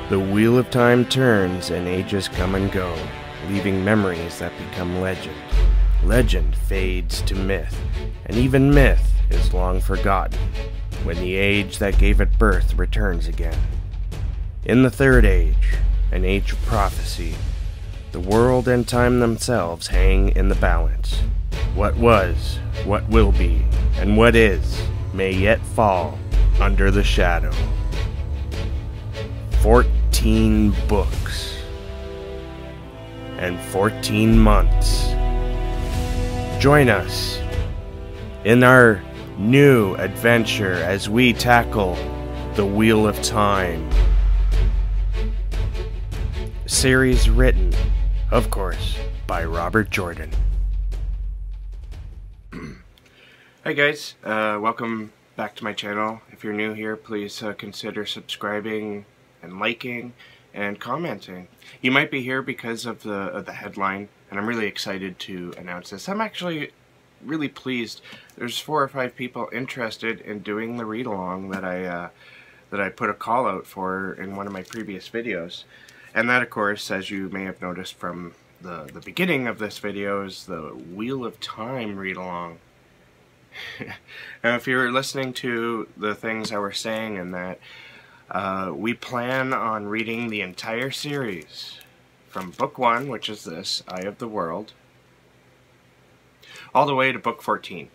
The wheel of time turns and ages come and go, leaving memories that become legend. Legend fades to myth, and even myth is long forgotten when the age that gave it birth returns again. In the third age, an age of prophecy, the world and time themselves hang in the balance. What was, what will be, and what is may yet fall under the shadow. 14 books and 14 months. Join us in our new adventure as we tackle the Wheel of Time. Series written, of course, by Robert Jordan. Hi guys, welcome back to my channel. If you're new here, please consider subscribing and liking and commenting. You might be here because of the headline, and I'm really excited to announce this. I'm actually really pleased. There's 4 or 5 people interested in doing the read-along that I put a call out for in one of my previous videos. And that, of course, as you may have noticed from the beginning of this video, is the Wheel of Time read-along. Now, if you're listening to the things I were saying in that, we plan on reading the entire series from book 1, which is this, Eye of the World, all the way to book 14.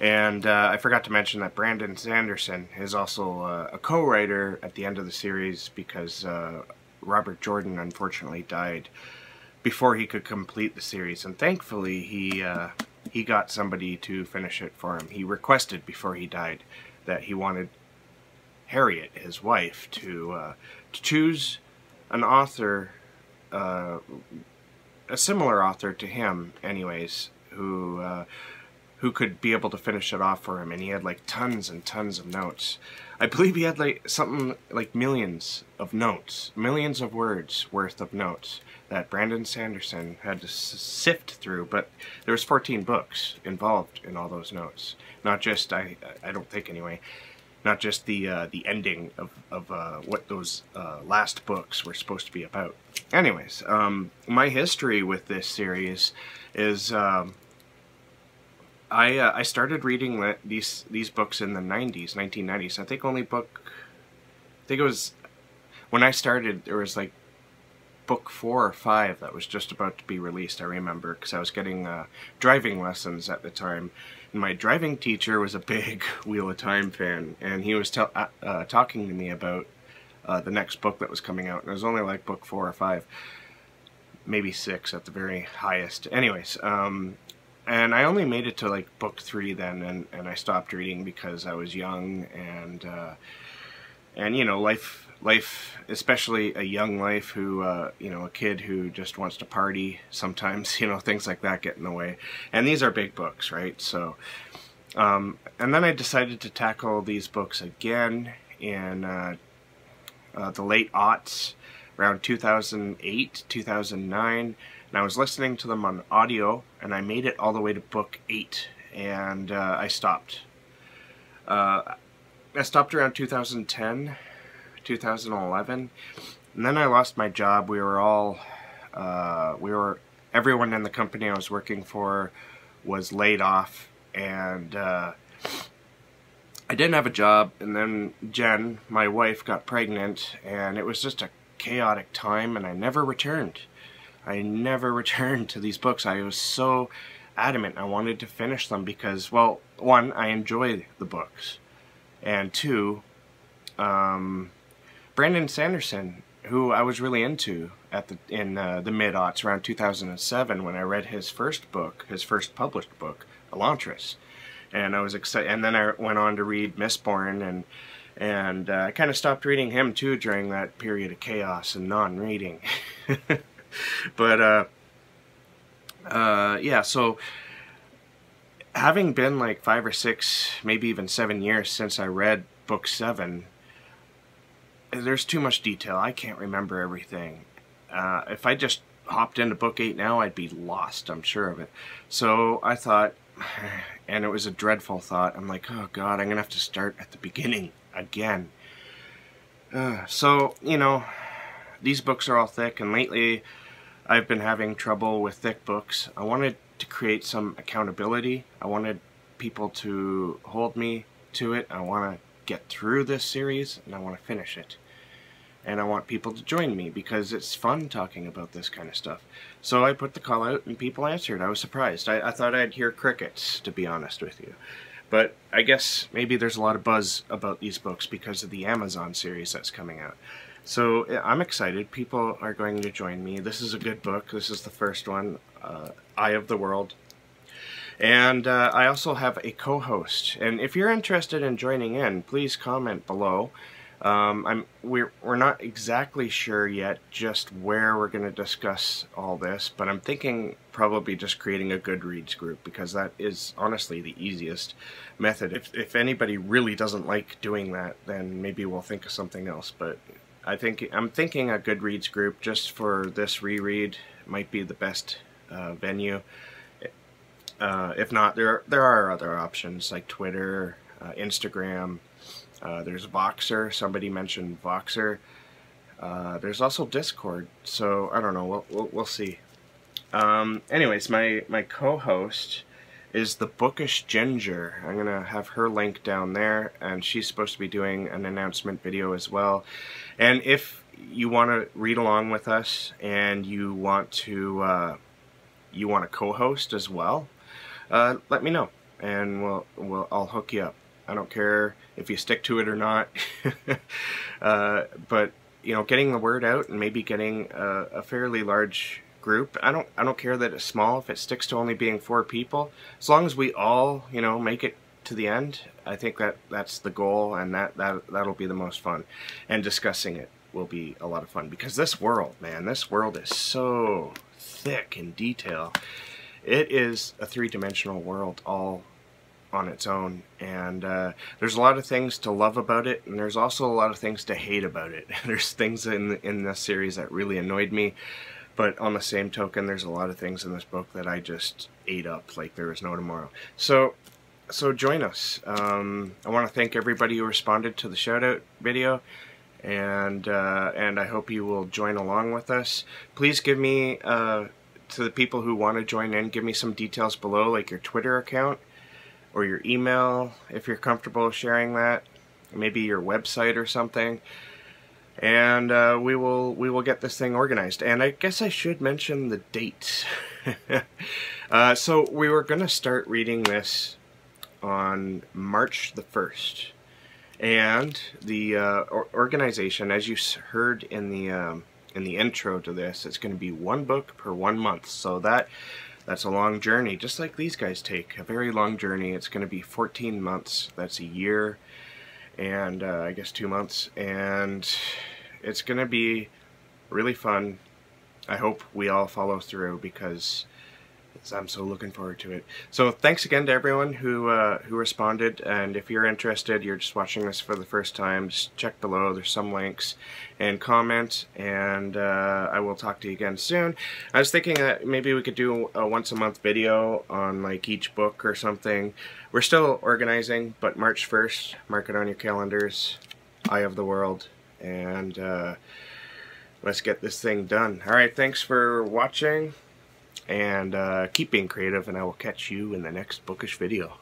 And I forgot to mention that Brandon Sanderson is also a co-writer at the end of the series because Robert Jordan unfortunately died before he could complete the series, and thankfully he got somebody to finish it for him. He requested before he died that he wanted Harriet, his wife, to choose an author, a similar author to him, anyways, who could be able to finish it off for him. And he had like tons and tons of notes. I believe he had like something like millions of notes, millions of words worth of notes that Brandon Sanderson had to sift through. But there was 14 books involved in all those notes. Not just, I don't think anyway, not just the ending of what those last books were supposed to be about. Anyways, my history with this series is I started reading these books in the 1990s. I think it was, when I started, there was like book 4 or 5 that was just about to be released, I remember, because I was getting driving lessons at the time. And my driving teacher was a big Wheel of Time fan, and he was talking to me about the next book that was coming out. And it was only like book 4 or 5, maybe 6 at the very highest. Anyways, and I only made it to like book 3 then, and I stopped reading because I was young, and you know, life, especially a young life, who you know, a kid who just wants to party sometimes, you know, things like that get in the way. And these are big books, right? So and then I decided to tackle these books again in the late aughts, around 2008, 2009. And I was listening to them on audio, and I made it all the way to book 8, and I stopped. I stopped around 2010, 2011, and then I lost my job. We were all, everyone in the company I was working for was laid off, and I didn't have a job. And then Jen, my wife, got pregnant, and it was just a chaotic time, and I never returned. I never returned to these books. I was so adamant I wanted to finish them because, well, 1, I enjoy the books, and 2, Brandon Sanderson, who I was really into in the mid-aughts, around 2007, when I read his first book, his first published book, Elantris, and I was excited. And then I went on to read Mistborn, and I kind of stopped reading him too during that period of chaos and non-reading. But yeah, so having been like 5 or 6, maybe even 7 years since I read book 7, there's too much detail. I can't remember everything. If I just hopped into book 8 now, I'd be lost, I'm sure of it. So I thought, and it was a dreadful thought, I'm like, oh God, I'm gonna have to start at the beginning again. So, you know, these books are all thick, and lately I've been having trouble with thick books. I wanted to create some accountability. I wanted people to hold me to it. I want to get through this series, and I want to finish it. And I want people to join me because it's fun talking about this kind of stuff. So I put the call out and people answered. I was surprised. I thought I'd hear crickets, to be honest with you. But I guess maybe there's a lot of buzz about these books because of the Amazon series that's coming out. So I'm excited. People are going to join me. This is a good book. This is the first one, Eye of the World. And I also have a co-host. And if you're interested in joining in, please comment below. We're not exactly sure yet just where we're going to discuss all this, but I'm thinking probably just creating a Goodreads group, because that is honestly the easiest method. If anybody really doesn't like doing that, then maybe we'll think of something else. But I'm thinking a Goodreads group just for this reread might be the best venue. If not, there are other options like Twitter, Instagram. There's Voxer. Somebody mentioned Voxer. There's also Discord. So I don't know. We'll see. Anyways, my co-host is the Bookish Ginger. I'm gonna have her link down there, and she's supposed to be doing an announcement video as well. And if you want to read along with us and you want to co-host as well, let me know, and I'll hook you up. I don't care if you stick to it or not. But you know, getting the word out and maybe getting a fairly large group. I don't care that it's small if it sticks to only being 4 people. As long as we all, you know, make it to the end, I think that's the goal, and that'll be the most fun. And discussing it will be a lot of fun, because this world, man, this world is so thick in detail. It is a 3-dimensional world all on its own, and there's a lot of things to love about it, and there's also a lot of things to hate about it. There's things in this series that really annoyed me, but on the same token, there's a lot of things in this book that I just ate up like there was no tomorrow. So join us. I want to thank everybody who responded to the shout out video, and I hope you will join along with us. Please give me to the people who want to join in, give me some details below, like your Twitter account or your email, if you're comfortable sharing that, maybe your website or something, and we will get this thing organized. And I guess I should mention the dates. So we were going to start reading this on March the 1st, and the organization, as you heard in the intro to this, it's going to be 1 book per 1 month. So that's a long journey, just like these guys take a very long journey. It's going to be 14 months. That's a year, and I guess 2 months, and it's going to be really fun. I hope we all follow through, because I'm so looking forward to it. So thanks again to everyone who responded, and if you're interested, you're just watching this for the first time, just check below, there's some links, and comment, and I will talk to you again soon. I was thinking that maybe we could do a once-a-month video on like each book or something. We're still organizing, but March 1st, mark it on your calendars, Eye of the World, and let's get this thing done. Alright, thanks for watching, and keep being creative, and I will catch you in the next bookish video.